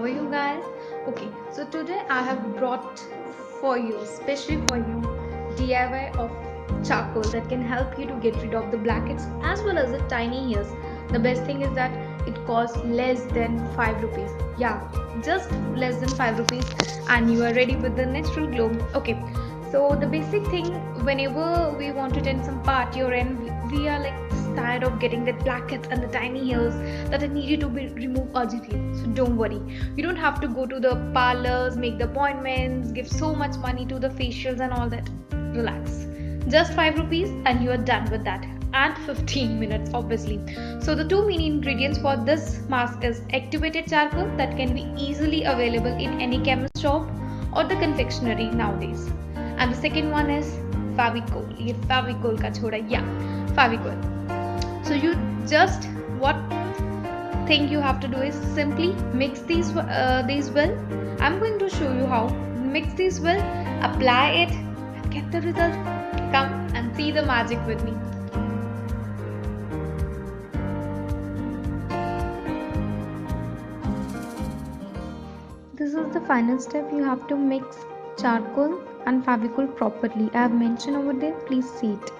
how are you guys? Okay, so today I have brought for you, especially for you, DIY of charcoal that can help you to get rid of the blackheads as well as the tiny hairs. The best thing is that it costs less than 5 rupees. Yeah, just less than 5 rupees, and you are ready with the natural glow. Okay, so the basic thing, whenever we want to tend some party or we are like tired of getting that blackheads and the tiny hairs that are needed to be removed urgently. So don't worry, you don't have to go to the parlors, make the appointments, give so much money to the facials and all that. Relax, just 5 rupees and you are done with that, and 15 minutes obviously. So the two main ingredients for this mask is activated charcoal that can be easily available in any chemist shop or the confectionery nowadays, and the second one is Fevicol. Ye Fevicol ka choda, yeah, Fevicol. So you just what thing you have to do is simply mix these well. I'm going to show you how. Mix these well, apply it, and get the result. Come and see the magic with me. This is the final step. You have to mix charcoal and Fevicol properly. I have mentioned over there. Please see it.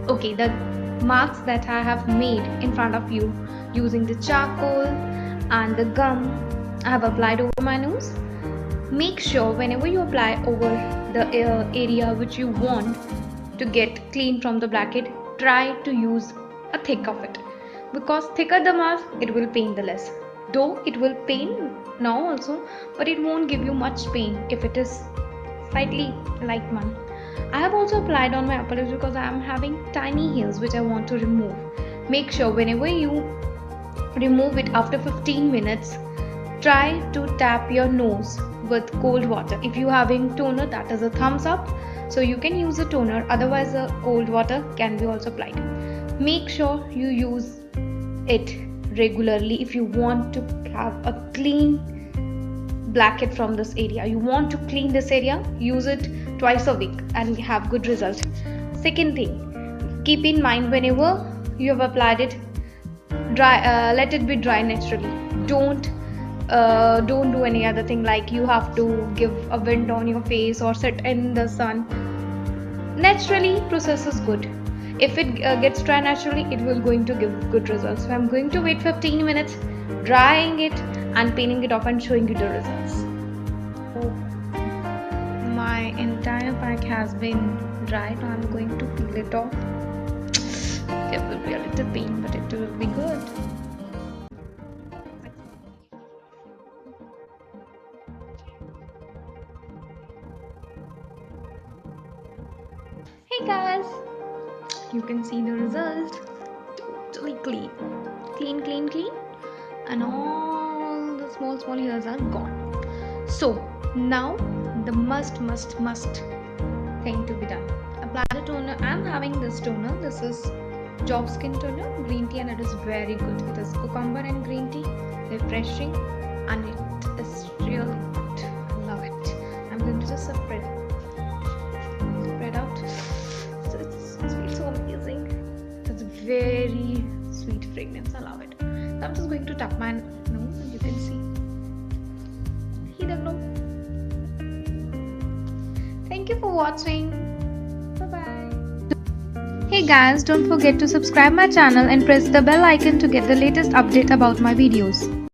Okay, the marks that I have made in front of you using the charcoal and the gum I have applied over my nose. Make sure whenever you apply over the area which you want to get clean from the blackhead, try to use a thick of it, because thicker the mask, it will pain the less. Though it will pain now also, but it won't give you much pain if it is slightly light one. I have also applied on my upper lips because I am having tiny hairs which I want to remove. Make sure whenever you remove it after 15 minutes, try to tap your nose with cold water. If you are having toner, that is a thumbs up. So you can use a toner, otherwise a cold water can be also applied. Make sure you use it regularly if you want to have a clean blackhead from this area. You want to clean this area, use it twice a week and have good results. Second thing, keep in mind whenever you have applied it, dry, let it be dry naturally. Don't do any other thing like you have to give a wind on your face or sit in the sun. Naturally, process is good. If it gets dry naturally, it will going to give good results. So I'm going to wait 15 minutes, drying it and peeling it off and showing you the results. My entire pack has been dried. Now I'm going to peel it off. There will be a little pain, but it will be good. Hey guys, you can see the result. Totally clean, and all the small hairs are gone. So now the must thing to be done. Apply the toner. I'm having this toner. This is Job Skin Toner, green tea, and it is very good. It is cucumber and green tea, refreshing, and it is really good. Love it. I'm going to just spread out. So it feels so amazing. It's very sweet fragrance. I love it. So I'm just going to tap my nose, and you can see. Thank you for watching. Bye bye. Hey guys, don't forget to subscribe my channel and press the bell icon to get the latest update about my videos.